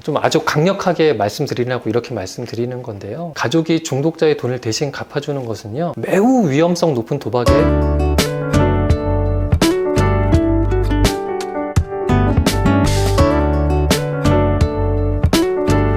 좀 아주 강력하게 말씀드리려고 이렇게 말씀드리는 건데요. 가족이 중독자의 돈을 대신 갚아주는 것은요, 매우 위험성 높은 도박에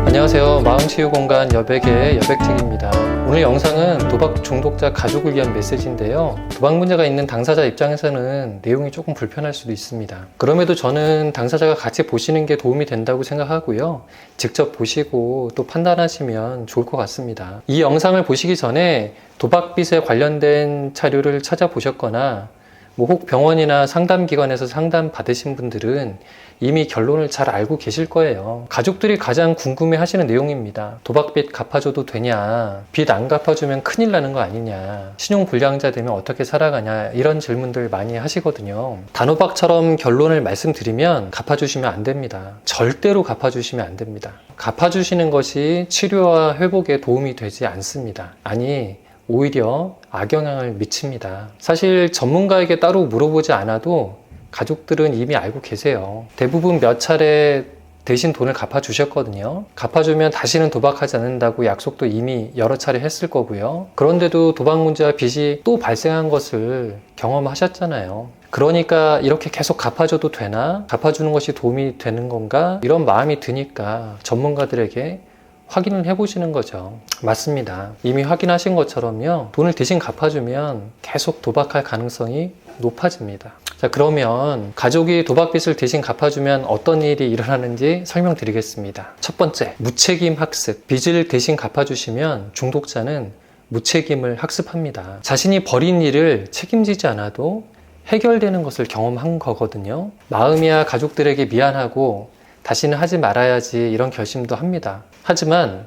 안녕하세요. 마음치유공간 여백의 여백팅입니다. 오늘 영상은 도박 중독자 가족을 위한 메시지인데요. 도박 문제가 있는 당사자 입장에서는 내용이 조금 불편할 수도 있습니다. 그럼에도 저는 당사자가 같이 보시는 게 도움이 된다고 생각하고요. 직접 보시고 또 판단하시면 좋을 것 같습니다. 이 영상을 보시기 전에 도박빚에 관련된 자료를 찾아보셨거나 혹 병원이나 상담기관에서 상담 받으신 분들은 이미 결론을 잘 알고 계실 거예요. 가족들이 가장 궁금해 하시는 내용입니다. 도박빚 갚아줘도 되냐? 빚 안 갚아주면 큰일 나는 거 아니냐? 신용불량자 되면 어떻게 살아가냐? 이런 질문들 많이 하시거든요. 단호박처럼 결론을 말씀드리면 갚아주시면 안 됩니다. 절대로 갚아주시면 안 됩니다. 갚아주시는 것이 치료와 회복에 도움이 되지 않습니다. 아니, 오히려 악영향을 미칩니다. 사실 전문가에게 따로 물어보지 않아도 가족들은 이미 알고 계세요. 대부분 몇 차례 대신 돈을 갚아주셨거든요. 갚아주면 다시는 도박하지 않는다고 약속도 이미 여러 차례 했을 거고요. 그런데도 도박 문제와 빚이 또 발생한 것을 경험하셨잖아요. 그러니까 이렇게 계속 갚아줘도 되나? 갚아주는 것이 도움이 되는 건가? 이런 마음이 드니까 전문가들에게 확인을 해보시는 거죠. 맞습니다. 이미 확인하신 것처럼요. 돈을 대신 갚아주면 계속 도박할 가능성이 높아집니다. 자, 그러면 가족이 도박빚을 대신 갚아주면 어떤 일이 일어나는지 설명드리겠습니다. 첫 번째, 무책임 학습. 빚을 대신 갚아주시면 중독자는 무책임을 학습합니다. 자신이 벌인 일을 책임지지 않아도 해결되는 것을 경험한 거거든요. 마음이야 가족들에게 미안하고 다시는 하지 말아야지 이런 결심도 합니다. 하지만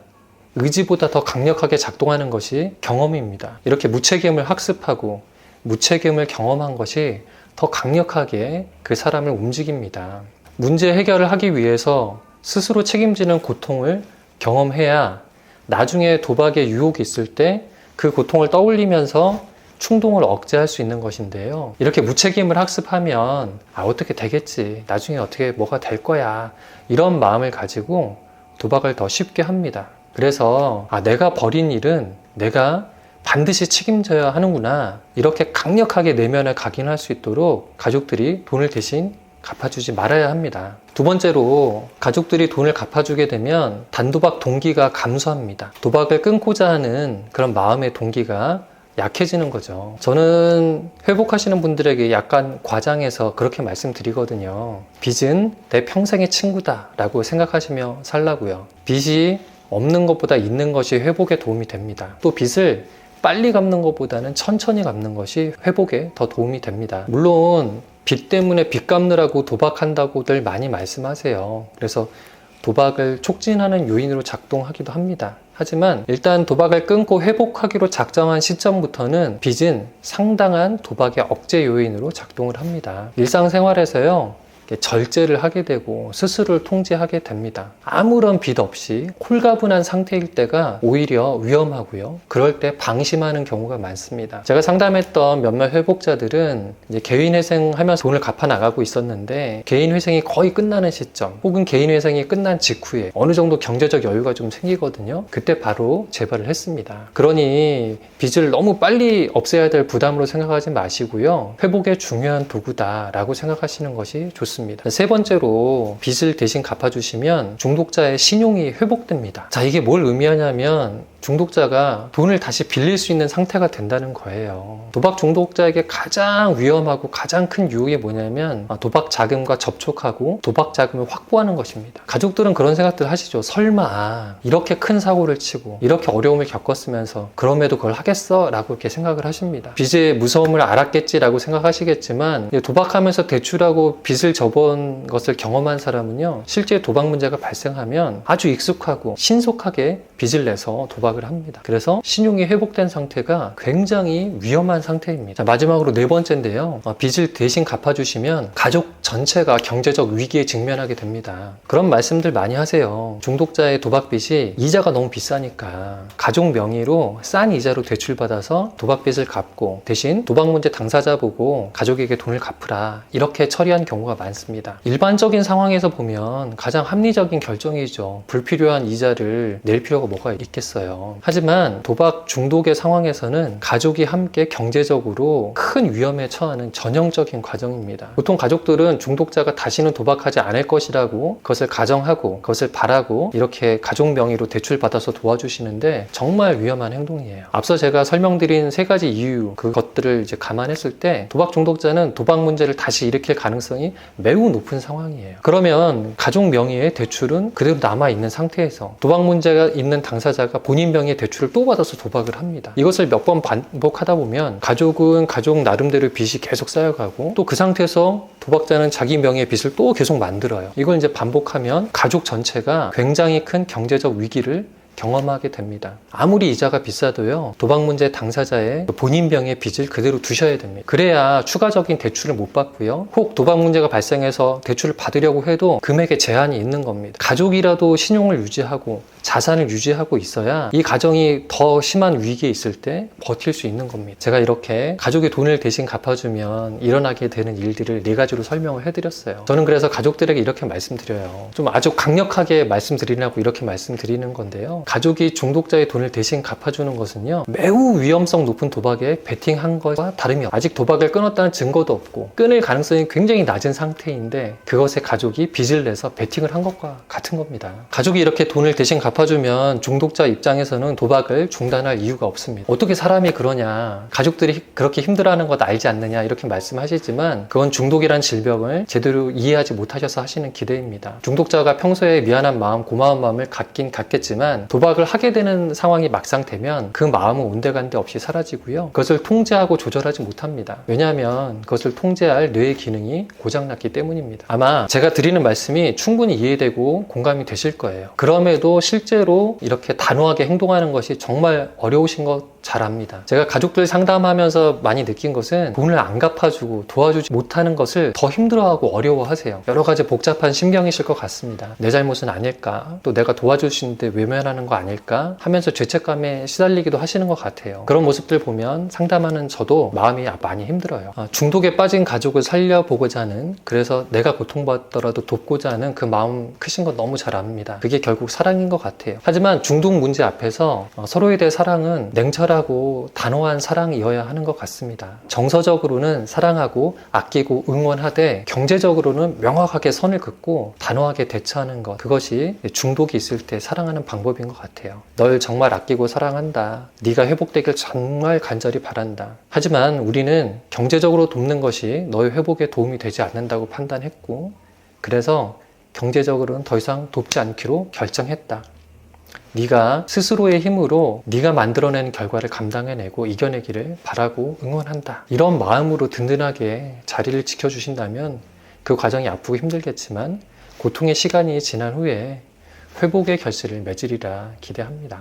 의지보다 더 강력하게 작동하는 것이 경험입니다. 이렇게 무책임을 학습하고 무책임을 경험한 것이 더 강력하게 그 사람을 움직입니다. 문제 해결을 하기 위해서 스스로 책임지는 고통을 경험해야 나중에 도박의 유혹이 있을 때 그 고통을 떠올리면서 충동을 억제할 수 있는 것인데요. 이렇게 무책임을 학습하면 어떻게 되겠지, 나중에 어떻게 뭐가 될 거야, 이런 마음을 가지고 도박을 더 쉽게 합니다. 그래서 내가 벌인 일은 내가 반드시 책임져야 하는구나, 이렇게 강력하게 내면을 각인할 수 있도록 가족들이 돈을 대신 갚아주지 말아야 합니다. 두 번째로, 가족들이 돈을 갚아주게 되면 단도박 동기가 감소합니다. 도박을 끊고자 하는 그런 마음의 동기가 약해지는 거죠. 저는 회복하시는 분들에게 약간 과장해서 그렇게 말씀드리거든요. 빚은 내 평생의 친구다 라고 생각하시며 살라고요. 빚이 없는 것보다 있는 것이 회복에 도움이 됩니다. 또 빚을 빨리 갚는 것보다는 천천히 갚는 것이 회복에 더 도움이 됩니다. 물론 빚 때문에 빚 갚느라고 도박한다고들 많이 말씀하세요. 그래서 도박을 촉진하는 요인으로 작동하기도 합니다. 하지만 일단 도박을 끊고 회복하기로 작정한 시점부터는 빚은 상당한 도박의 억제 요인으로 작동을 합니다. 일상생활에서요, 절제를 하게 되고 스스로를 통제하게 됩니다. 아무런 빚 없이 홀가분한 상태일 때가 오히려 위험하고요. 그럴 때 방심하는 경우가 많습니다. 제가 상담했던 몇몇 회복자들은 이제 개인회생하면서 돈을 갚아 나가고 있었는데 개인회생이 거의 끝나는 시점, 혹은 개인회생이 끝난 직후에 어느 정도 경제적 여유가 좀 생기거든요. 그때 바로 재발을 했습니다. 그러니 빚을 너무 빨리 없애야 될 부담으로 생각하지 마시고요. 회복의 중요한 도구다라고 생각하시는 것이 좋습니다. 세 번째로, 빚을 대신 갚아주시면 중독자의 신용이 회복됩니다. 자, 이게 뭘 의미하냐면 중독자가 돈을 다시 빌릴 수 있는 상태가 된다는 거예요. 도박 중독자에게 가장 위험하고 가장 큰 유혹이 뭐냐면 도박 자금과 접촉하고 도박 자금을 확보하는 것입니다. 가족들은 그런 생각들 하시죠. 설마 이렇게 큰 사고를 치고 이렇게 어려움을 겪었으면서 그럼에도 그걸 하겠어? 라고 이렇게 생각을 하십니다. 빚의 무서움을 알았겠지라고 생각하시겠지만 도박하면서 대출하고 빚을 져본 것을 경험한 사람은요, 실제 도박 문제가 발생하면 아주 익숙하고 신속하게 빚을 내서 도박을 합니다. 그래서 신용이 회복된 상태가 굉장히 위험한 상태입니다. 자, 마지막으로 네 번째인데요. 빚을 대신 갚아주시면 가족 전체가 경제적 위기에 직면하게 됩니다. 그런 말씀들 많이 하세요. 중독자의 도박빚이 이자가 너무 비싸니까 가족 명의로 싼 이자로 대출받아서 도박빚을 갚고 대신 도박 문제 당사자 보고 가족에게 돈을 갚으라, 이렇게 처리한 경우가 많습니다. 않습니다. 일반적인 상황에서 보면 가장 합리적인 결정이죠. 불필요한 이자를 낼 필요가 뭐가 있겠어요. 하지만 도박 중독의 상황에서는 가족이 함께 경제적으로 큰 위험에 처하는 전형적인 과정입니다. 보통 가족들은 중독자가 다시는 도박하지 않을 것이라고 그것을 가정하고 그것을 바라고 이렇게 가족 명의로 대출받아서 도와주시는데 정말 위험한 행동이에요. 앞서 제가 설명드린 세 가지 이유, 그것들을 이제 감안했을 때 도박 중독자는 도박 문제를 다시 일으킬 가능성이 매우 높은 상황이에요. 그러면 가족 명의의 대출은 그대로 남아있는 상태에서 도박 문제가 있는 당사자가 본인 명의의 대출을 또 받아서 도박을 합니다. 이것을 몇 번 반복하다 보면 가족은 가족 나름대로 빚이 계속 쌓여가고 또 그 상태에서 도박자는 자기 명의의 빚을 또 계속 만들어요. 이걸 이제 반복하면 가족 전체가 굉장히 큰 경제적 위기를 경험하게 됩니다. 아무리 이자가 비싸도요, 도박 문제 당사자의 본인 명의 빚을 그대로 두셔야 됩니다. 그래야 추가적인 대출을 못 받고요. 혹 도박 문제가 발생해서 대출을 받으려고 해도 금액에 제한이 있는 겁니다. 가족이라도 신용을 유지하고 자산을 유지하고 있어야 이 가정이 더 심한 위기에 있을 때 버틸 수 있는 겁니다. 제가 이렇게 가족의 돈을 대신 갚아주면 일어나게 되는 일들을 네 가지로 설명을 해드렸어요. 저는 그래서 가족들에게 이렇게 말씀드려요. 좀 아주 강력하게 말씀드리려고 이렇게 말씀드리는 건데요. 가족이 중독자의 돈을 대신 갚아주는 것은요, 매우 위험성 높은 도박에 베팅한 것과 다름이 없어요. 아직 도박을 끊었다는 증거도 없고 끊을 가능성이 굉장히 낮은 상태인데 그것에 가족이 빚을 내서 베팅을 한 것과 같은 겁니다. 가족이 이렇게 돈을 대신 갚아주면 중독자 입장에서는 도박을 중단할 이유가 없습니다. 어떻게 사람이 그러냐, 가족들이 그렇게 힘들어하는 것 알지 않느냐 이렇게 말씀하시지만 그건 중독이란 질병을 제대로 이해하지 못하셔서 하시는 기대입니다. 중독자가 평소에 미안한 마음, 고마운 마음을 갖긴 갖겠지만 도박을 하게 되는 상황이 막상 되면 그 마음은 온데간데 없이 사라지고요. 그것을 통제하고 조절하지 못합니다. 왜냐하면 그것을 통제할 뇌의 기능이 고장났기 때문입니다. 아마 제가 드리는 말씀이 충분히 이해되고 공감이 되실 거예요. 그럼에도 실제로 이렇게 단호하게 행동하는 것이 정말 어려우신 것 잘 압니다. 제가 가족들 상담하면서 많이 느낀 것은 돈을 안 갚아주고 도와주지 못하는 것을 더 힘들어하고 어려워하세요. 여러 가지 복잡한 심경이실 것 같습니다. 내 잘못은 아닐까? 또 내가 도와줄 수 있는데 외면하는 거 아닐까? 하면서 죄책감에 시달리기도 하시는 것 같아요. 그런 모습들 보면 상담하는 저도 마음이 많이 힘들어요. 중독에 빠진 가족을 살려보고자 하는, 그래서 내가 고통받더라도 돕고자 하는 그 마음 크신 거 너무 잘 압니다. 그게 결국 사랑인 것 같아요. 하지만 중독 문제 앞에서 서로에 대해 사랑은 냉철하고 단호한 사랑이어야 하는 것 같습니다. 정서적으로는 사랑하고 아끼고 응원하되 경제적으로는 명확하게 선을 긋고 단호하게 대처하는 것, 그것이 중독이 있을 때 사랑하는 방법인 것 같아요. 널 정말 아끼고 사랑한다. 네가 회복되길 정말 간절히 바란다. 하지만 우리는 경제적으로 돕는 것이 너의 회복에 도움이 되지 않는다고 판단했고, 그래서 경제적으로는 더 이상 돕지 않기로 결정했다. 네가 스스로의 힘으로 네가 만들어낸 결과를 감당해내고 이겨내기를 바라고 응원한다. 이런 마음으로 든든하게 자리를 지켜주신다면 그 과정이 아프고 힘들겠지만 고통의 시간이 지난 후에 회복의 결실을 맺으리라 기대합니다.